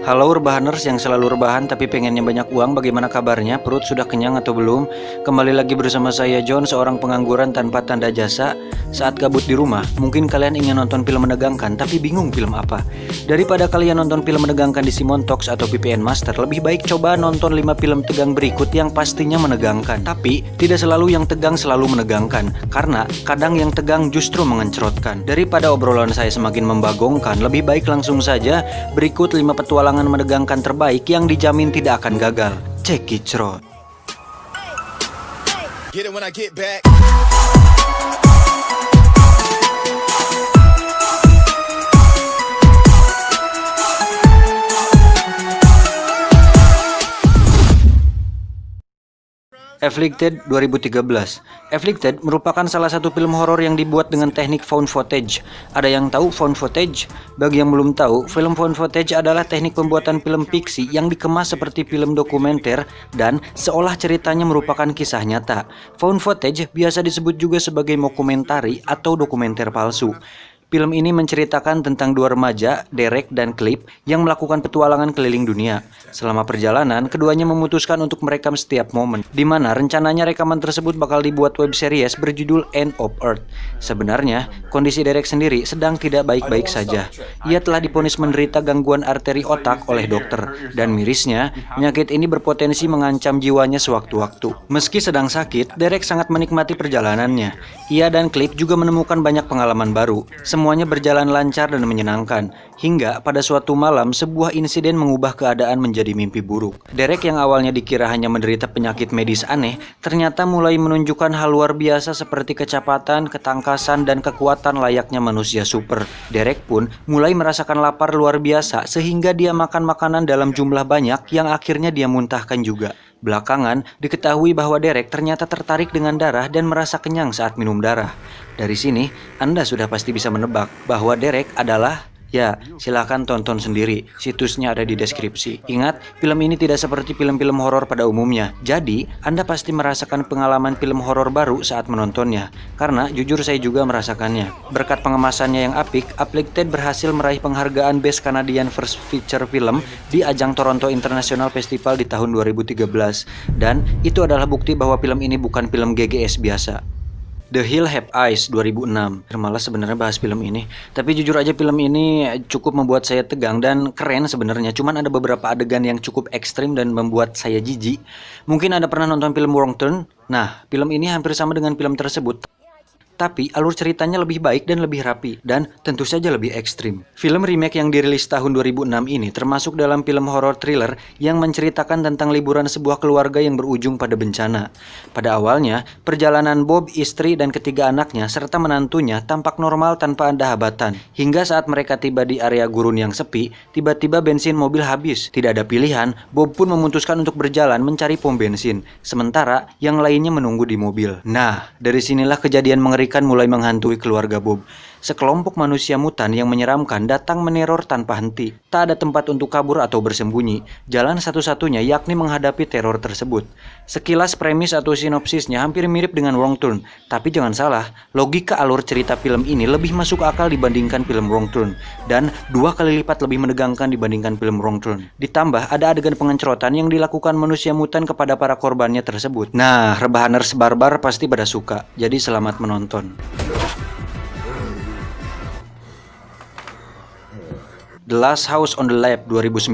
Halo rebahaners yang selalu rebahan tapi pengennya banyak uang, bagaimana kabarnya? Perut sudah kenyang atau belum? Kembali lagi bersama saya John, seorang pengangguran tanpa tanda jasa. Saat gabut di rumah, mungkin kalian ingin nonton film menegangkan tapi bingung film apa. Daripada kalian nonton film menegangkan di Simon Talks atau VPN Master, lebih baik coba nonton 5 film tegang berikut yang pastinya menegangkan. Tapi tidak selalu yang tegang selalu menegangkan, karena kadang yang tegang justru mengencrotkan. Daripada obrolan saya semakin membagongkan, lebih baik langsung saja berikut 5 petualangan menegangkan terbaik yang dijamin tidak akan gagal. Cekicrot. Get it when I get back. Afflicted 2013. Afflicted merupakan salah satu film horor yang dibuat dengan teknik found footage. Ada yang tahu found footage? Bagi yang belum tahu, film found footage adalah teknik pembuatan film fiksi yang dikemas seperti film dokumenter dan seolah ceritanya merupakan kisah nyata. Found footage biasa disebut juga sebagai mockumentary atau dokumenter palsu. Film ini menceritakan tentang dua remaja, Derek dan Clip, yang melakukan petualangan keliling dunia. Selama perjalanan, keduanya memutuskan untuk merekam setiap momen, di mana rencananya rekaman tersebut bakal dibuat web series berjudul End of Earth. Sebenarnya, kondisi Derek sendiri sedang tidak baik-baik saja. Ia telah divonis menderita gangguan arteri otak oleh dokter, dan mirisnya, penyakit ini berpotensi mengancam jiwanya sewaktu-waktu. Meski sedang sakit, Derek sangat menikmati perjalanannya. Ia dan Clip juga menemukan banyak pengalaman baru. Semuanya berjalan lancar dan menyenangkan, hingga pada suatu malam sebuah insiden mengubah keadaan menjadi mimpi buruk. Derek yang awalnya dikira hanya menderita penyakit medis aneh, ternyata mulai menunjukkan hal luar biasa seperti kecepatan, ketangkasan, dan kekuatan layaknya manusia super. Derek pun mulai merasakan lapar luar biasa sehingga dia makan makanan dalam jumlah banyak yang akhirnya dia muntahkan juga. Belakangan, diketahui bahwa Derek ternyata tertarik dengan darah dan merasa kenyang saat minum darah. Dari sini, Anda sudah pasti bisa menebak bahwa Derek adalah... Ya, silakan tonton sendiri. Situsnya ada di deskripsi. Ingat, film ini tidak seperti film-film horor pada umumnya. Jadi, Anda pasti merasakan pengalaman film horor baru saat menontonnya. Karena jujur saya juga merasakannya. Berkat pengemasannya yang apik, Afflicted berhasil meraih penghargaan Best Canadian First Feature Film di ajang Toronto International Festival di tahun 2013. Dan itu adalah bukti bahwa film ini bukan film GGS biasa. The Hill Have Eyes 2006. Malas sebenarnya bahas film ini, tapi jujur aja film ini cukup membuat saya tegang dan keren sebenarnya. Cuman ada beberapa adegan yang cukup ekstrim dan membuat saya jijik. Mungkin Anda pernah nonton film Wrong Turn? Nah, film ini hampir sama dengan film tersebut. Tapi alur ceritanya lebih baik dan lebih rapi, dan tentu saja lebih ekstrim. Film remake yang dirilis tahun 2006 ini termasuk dalam film horror thriller yang menceritakan tentang liburan sebuah keluarga yang berujung pada bencana. Pada awalnya, perjalanan Bob, istri, dan ketiga anaknya serta menantunya tampak normal tanpa ada hambatan. Hingga saat mereka tiba di area gurun yang sepi, tiba-tiba bensin mobil habis. Tidak ada pilihan, Bob pun memutuskan untuk berjalan mencari pom bensin, sementara yang lainnya menunggu di mobil. Nah, dari sinilah kejadian mengerikan mulai menghantui keluarga Bob. Sekelompok manusia mutan yang menyeramkan datang meneror tanpa henti. Tak ada tempat untuk kabur atau bersembunyi. Jalan satu-satunya yakni menghadapi teror tersebut. Sekilas premis atau sinopsisnya hampir mirip dengan Wrong Turn. Tapi jangan salah, logika alur cerita film ini lebih masuk akal dibandingkan film Wrong Turn. Dan 2 kali lipat lebih menegangkan dibandingkan film Wrong Turn. Ditambah ada adegan pengencrotan yang dilakukan manusia mutan kepada para korbannya tersebut. Nah, rebahaners barbar pasti pada suka. Jadi selamat menonton. The Last House on the Left 2009.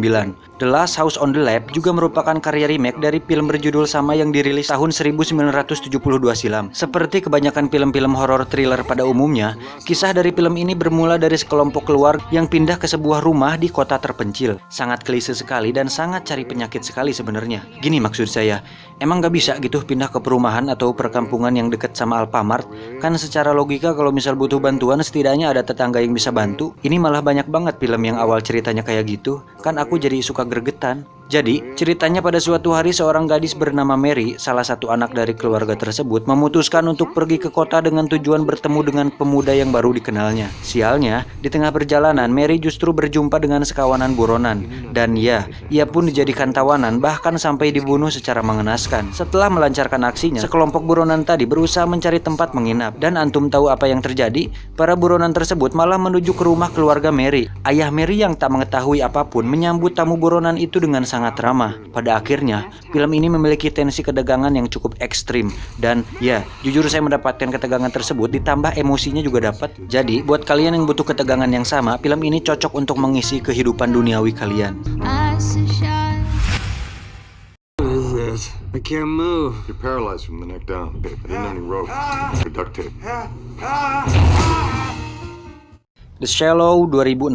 The Last House on the Left juga merupakan karya remake dari film berjudul sama yang dirilis tahun 1972 silam. Seperti kebanyakan film-film horor thriller pada umumnya, kisah dari film ini bermula dari sekelompok keluarga yang pindah ke sebuah rumah di kota terpencil. Sangat klise sekali dan sangat cari penyakit sekali sebenarnya. Gini maksud saya, emang gak bisa gitu pindah ke perumahan atau perkampungan yang dekat sama Alfamart? Kan secara logika kalau misal butuh bantuan setidaknya ada tetangga yang bisa bantu. Ini malah banyak banget film yang awal ceritanya kayak gitu. Kan aku jadi suka gregetan. Jadi, ceritanya pada suatu hari seorang gadis bernama Mary, salah satu anak dari keluarga tersebut, memutuskan untuk pergi ke kota dengan tujuan bertemu dengan pemuda yang baru dikenalnya. Sialnya, di tengah perjalanan, Mary justru berjumpa dengan sekawanan buronan. Dan ya, ia pun dijadikan tawanan, bahkan sampai dibunuh secara mengenaskan. Setelah melancarkan aksinya, sekelompok buronan tadi berusaha mencari tempat menginap. Dan antum tahu apa yang terjadi? Para buronan tersebut malah menuju ke rumah keluarga Mary. Ayah Mary yang tak mengetahui apapun menyambut tamu buronan itu dengan sangat ramah. Pada akhirnya, film ini memiliki tensi ketegangan yang cukup ekstrim. Dan ya, jujur saya mendapatkan ketegangan tersebut ditambah emosinya juga dapat. Jadi, buat kalian yang butuh ketegangan yang sama, film ini cocok untuk mengisi kehidupan duniawi kalian. I can't move. You're paralyzed from the neck down, babe. I didn't know any rope. Duct tape. The Shallow 2016.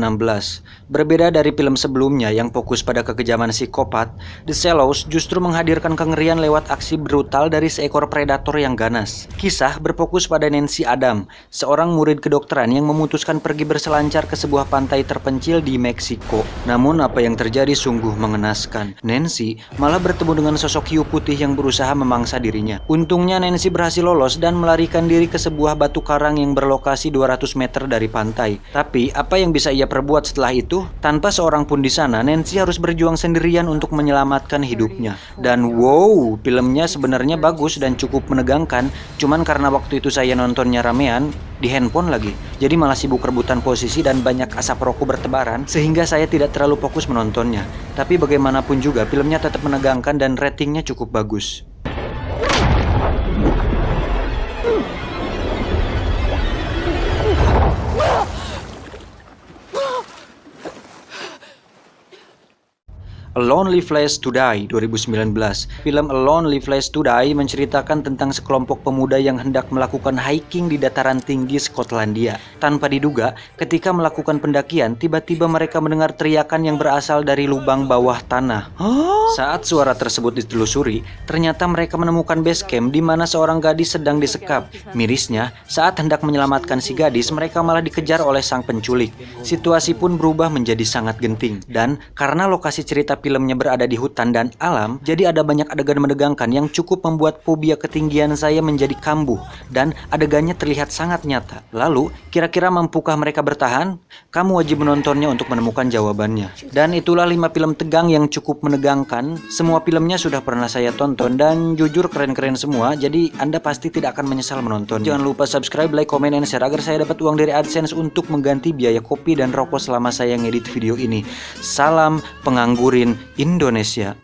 Berbeda dari film sebelumnya yang fokus pada kekejaman psikopat, The Shallows justru menghadirkan kengerian lewat aksi brutal dari seekor predator yang ganas. Kisah berfokus pada Nancy Adam, seorang murid kedokteran yang memutuskan pergi berselancar ke sebuah pantai terpencil di Meksiko. Namun apa yang terjadi sungguh mengenaskan. Nancy malah bertemu dengan sosok hiu putih yang berusaha memangsa dirinya. Untungnya Nancy berhasil lolos dan melarikan diri ke sebuah batu karang yang berlokasi 200 meter dari pantai. Tapi, apa yang bisa ia perbuat setelah itu? Tanpa seorang pun di sana, Nancy harus berjuang sendirian untuk menyelamatkan hidupnya. Dan wow, filmnya sebenarnya bagus dan cukup menegangkan. Cuman karena waktu itu saya nontonnya ramean, di handphone lagi. Jadi malah sibuk rebutan posisi dan banyak asap rokok bertebaran, sehingga saya tidak terlalu fokus menontonnya. Tapi bagaimanapun juga, filmnya tetap menegangkan dan ratingnya cukup bagus. A Lonely Place to Die 2019. Film A Lonely Place to Die menceritakan tentang sekelompok pemuda yang hendak melakukan hiking di dataran tinggi Skotlandia. Tanpa diduga, ketika melakukan pendakian, tiba-tiba mereka mendengar teriakan yang berasal dari lubang bawah tanah. Saat suara tersebut ditelusuri, ternyata mereka menemukan base camp di mana seorang gadis sedang disekap. Mirisnya, saat hendak menyelamatkan si gadis, mereka malah dikejar oleh sang penculik. Situasi pun berubah menjadi sangat genting. Dan karena lokasi cerita filmnya berada di hutan dan alam, jadi ada banyak adegan menegangkan yang cukup membuat fobia ketinggian saya menjadi kambuh, dan adegannya terlihat sangat nyata. Lalu, kira-kira mampukah mereka bertahan? Kamu wajib menontonnya untuk menemukan jawabannya. Dan itulah 5 film tegang yang cukup menegangkan. Semua filmnya sudah pernah saya tonton dan jujur keren-keren semua, jadi Anda pasti tidak akan menyesal menonton. Jangan lupa subscribe, like, comment, and share agar saya dapat uang dari AdSense untuk mengganti biaya kopi dan rokok selama saya ngedit video ini. Salam penganggurin Indonesia.